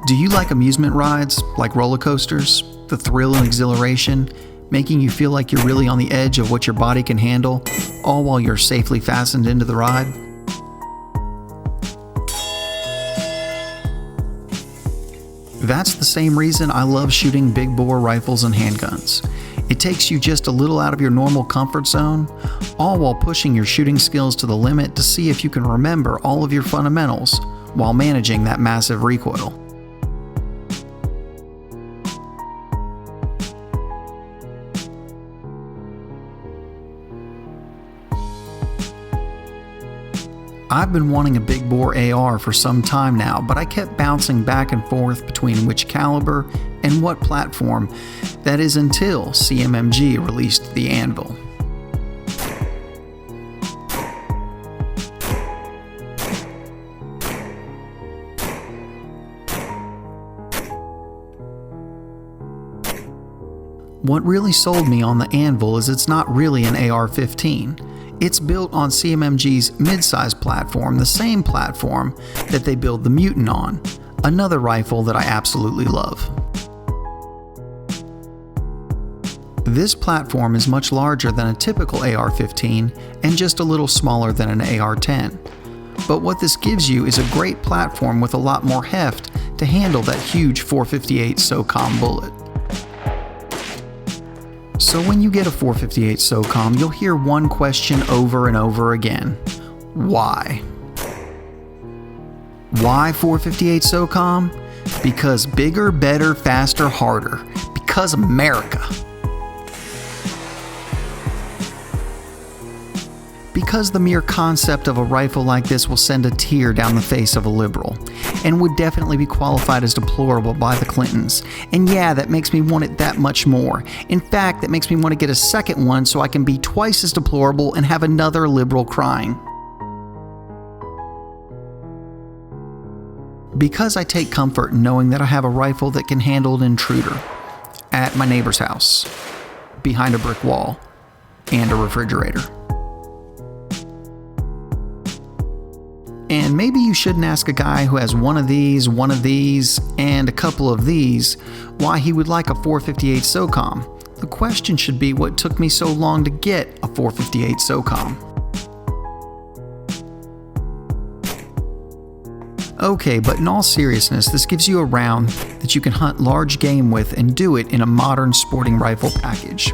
Do you like amusement rides, like roller coasters? The thrill and exhilaration, making you feel like you're really on the edge of what your body can handle, all while you're safely fastened into the ride? That's the same reason I love shooting big bore rifles and handguns. It takes you just a little out of your normal comfort zone, all while pushing your shooting skills to the limit to see if you can remember all of your fundamentals while managing that massive recoil. I've been wanting a big bore AR for some time now, but I kept bouncing back and forth between which caliber and what platform. That is until CMMG released the Anvil. What really sold me on the Anvil is it's not really an AR-15. It's built on CMMG's mid-size platform, the same platform that they build the Mutant on, another rifle that I absolutely love. This platform is much larger than a typical AR-15 and just a little smaller than an AR-10. But what this gives you is a great platform with a lot more heft to handle that huge .458 Socom bullet. So when you get a .458 Socom, you'll hear one question over and over again. Why? Why .458 Socom? Because bigger, better, faster, harder. Because America. Because the mere concept of a rifle like this will send a tear down the face of a liberal, and would definitely be qualified as deplorable by the Clintons. And yeah, that makes me want it that much more. In fact, that makes me want to get a second one so I can be twice as deplorable and have another liberal crying. Because I take comfort in knowing that I have a rifle that can handle an intruder at my neighbor's house, behind a brick wall, and a refrigerator. And maybe you shouldn't ask a guy who has one of these, and a couple of these why he would like a .458 Socom. The question should be what took me so long to get a .458 Socom. Okay, but in all seriousness, this gives you a round that you can hunt large game with and do it in a modern sporting rifle package.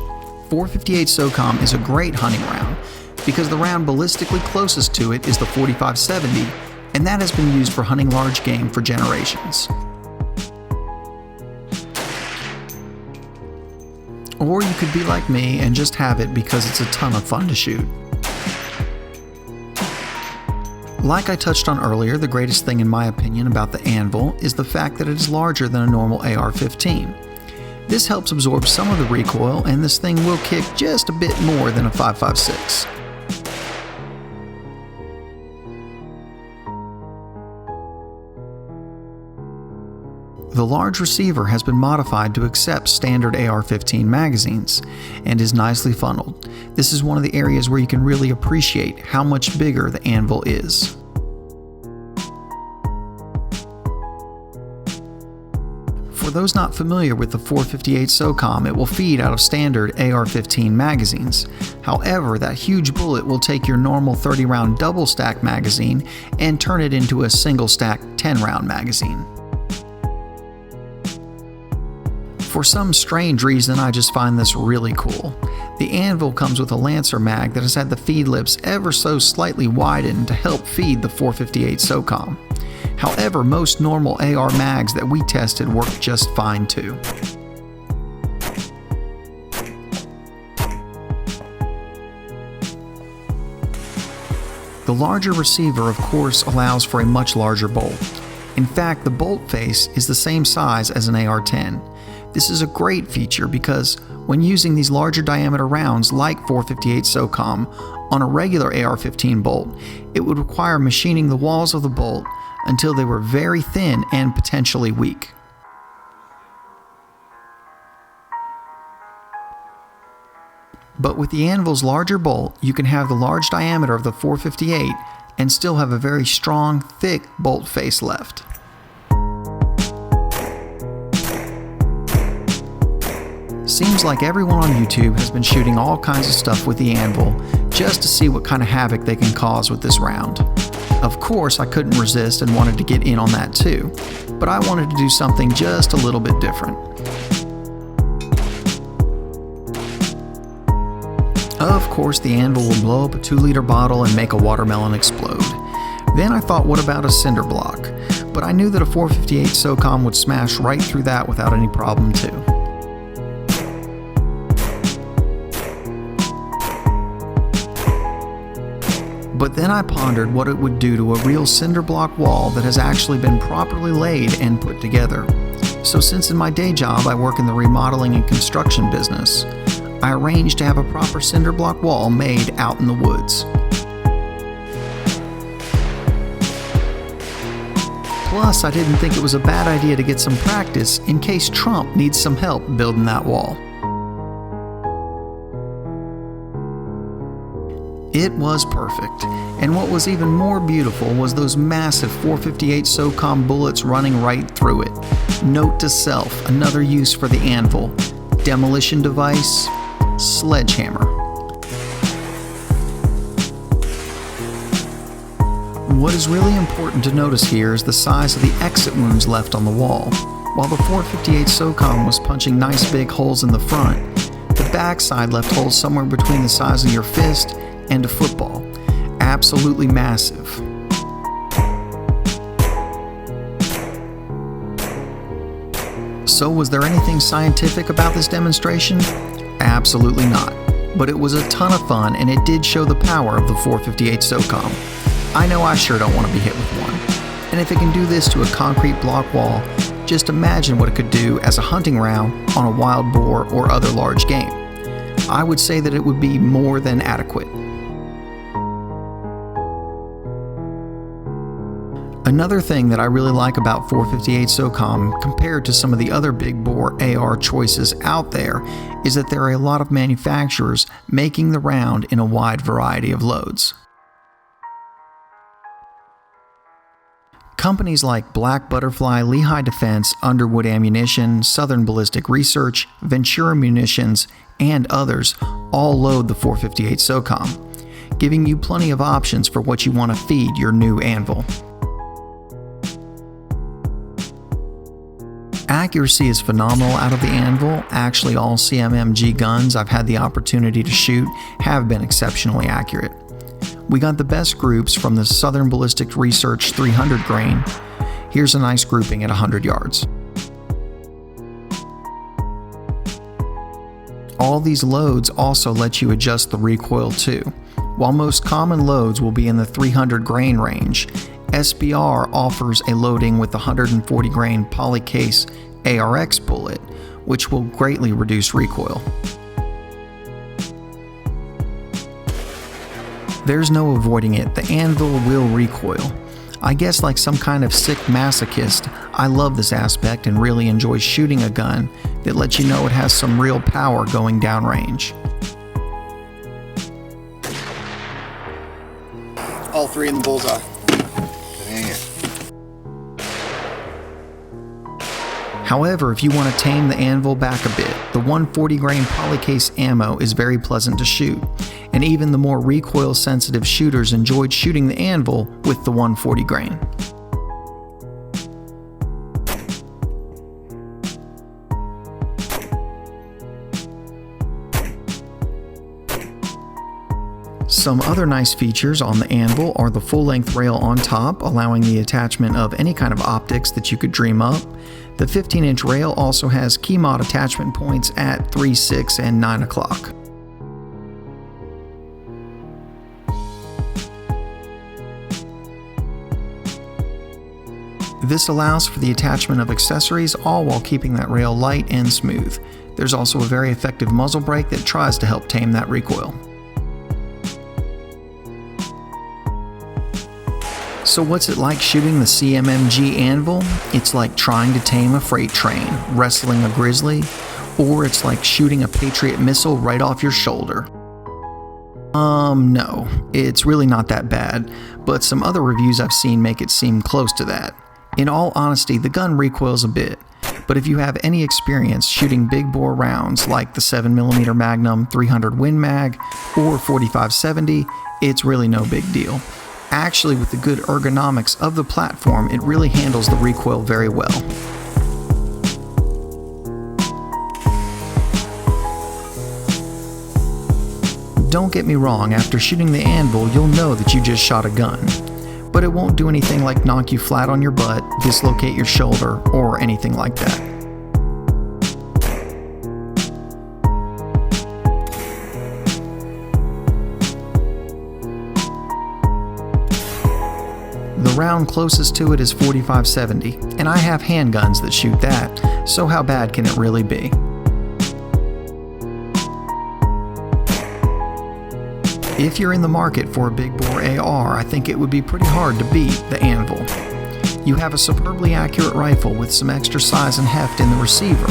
.458 Socom is a great hunting round, because the round ballistically closest to it is the .4570, and that has been used for hunting large game for generations. Or you could be like me and just have it because it's a ton of fun to shoot. Like I touched on earlier, the greatest thing in my opinion about the Anvil is the fact that it is larger than a normal AR-15. This helps absorb some of the recoil, and this thing will kick just a bit more than a 5.56. The large receiver has been modified to accept standard AR-15 magazines and is nicely funneled. This is one of the areas where you can really appreciate how much bigger the Anvil is. For those not familiar with the .458 Socom, it will feed out of standard AR-15 magazines. However, that huge bullet will take your normal 30-round double-stack magazine and turn it into a single-stack 10-round magazine. For some strange reason, I just find this really cool. The Anvil comes with a Lancer mag that has had the feed lips ever so slightly widened to help feed the .458 Socom. However, most normal AR mags that we tested worked just fine too. The larger receiver, of course, allows for a much larger bolt. In fact, the bolt face is the same size as an AR-10. This is a great feature because when using these larger diameter rounds like .458 Socom on a regular AR-15 bolt, it would require machining the walls of the bolt until they were very thin and potentially weak. But with the Anvil's larger bolt, you can have the large diameter of the .458 and still have a very strong, thick bolt face left. Seems like everyone on YouTube has been shooting all kinds of stuff with the Anvil just to see what kind of havoc they can cause with this round. Of course, I couldn't resist and wanted to get in on that too, but I wanted to do something just a little bit different. Of course, the Anvil will blow up a 2-liter bottle and make a watermelon explode. Then I thought, what about a cinder block? But I knew that a 458 Socom would smash right through that without any problem too. But then I pondered what it would do to a real cinder block wall that has actually been properly laid and put together. So since in my day job I work in the remodeling and construction business, I arranged to have a proper cinder block wall made out in the woods. Plus, I didn't think it was a bad idea to get some practice in case Trump needs some help building that wall. It was perfect, and what was even more beautiful was those massive 458 Socom bullets running right through it. Note to self, another use for the Anvil: demolition device, sledgehammer. What is really important to notice here is the size of the exit wounds left on the wall. While the 458 Socom was punching nice big holes in the front, the backside left holes somewhere between the size of your fist and a football. Absolutely massive. So was there anything scientific about this demonstration? Absolutely not. But it was a ton of fun, and it did show the power of the 458 Socom. I know I sure don't want to be hit with one. And if it can do this to a concrete block wall, just imagine what it could do as a hunting round on a wild boar or other large game. I would say that it would be more than adequate. Another thing that I really like about 458 Socom compared to some of the other big bore AR choices out there is that there are a lot of manufacturers making the round in a wide variety of loads. Companies like Black Butterfly, Lehigh Defense, Underwood Ammunition, Southern Ballistic Research, Ventura Munitions, and others all load the 458 Socom, giving you plenty of options for what you want to feed your new Anvil. Accuracy is phenomenal out of the Anvil. Actually, all CMMG guns I've had the opportunity to shoot have been exceptionally accurate. We got the best groups from the Southern Ballistic Research 300 grain. Here's a nice grouping at 100 yards. All these loads also let you adjust the recoil too. While most common loads will be in the 300 grain range, SBR offers a loading with the 140 grain polycase ARX bullet, which will greatly reduce recoil. There's no avoiding it, the Anvil will recoil. I guess like some kind of sick masochist, I love this aspect and really enjoy shooting a gun that lets you know it has some real power going downrange. All three in the bullseye. However, if you want to tame the Anvil back a bit, the 140 grain polycase ammo is very pleasant to shoot, and even the more recoil sensitive shooters enjoyed shooting the Anvil with the 140 grain. Some other nice features on the Anvil are the full-length rail on top, allowing the attachment of any kind of optics that you could dream up. The 15-inch rail also has key mod attachment points at 3, 6, and 9 o'clock. This allows for the attachment of accessories, all while keeping that rail light and smooth. There's also a very effective muzzle brake that tries to help tame that recoil. So what's it like shooting the CMMG Anvil? It's like trying to tame a freight train, wrestling a grizzly, or it's like shooting a Patriot missile right off your shoulder. No, it's really not that bad, but some other reviews I've seen make it seem close to that. In all honesty, the gun recoils a bit, but if you have any experience shooting big bore rounds like the 7mm Magnum 300 Win Mag or 4570, it's really no big deal. Actually, with the good ergonomics of the platform, it really handles the recoil very well. Don't get me wrong, after shooting the Anvil, you'll know that you just shot a gun. But it won't do anything like knock you flat on your butt, dislocate your shoulder, or anything like that. The round closest to it is 4570, and I have handguns that shoot that, so how bad can it really be? If you're in the market for a big bore AR, I think it would be pretty hard to beat the Anvil. You have a superbly accurate rifle with some extra size and heft in the receiver.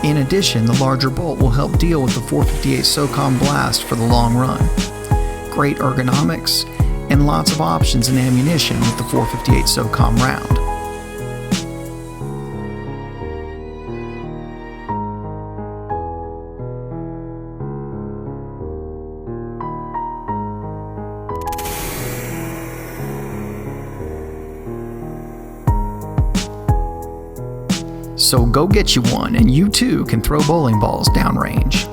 In addition, the larger bolt will help deal with the 458 Socom blast for the long run. Great ergonomics, and lots of options in ammunition with the 458 Socom round. So go get you one, and you too can throw bowling balls downrange.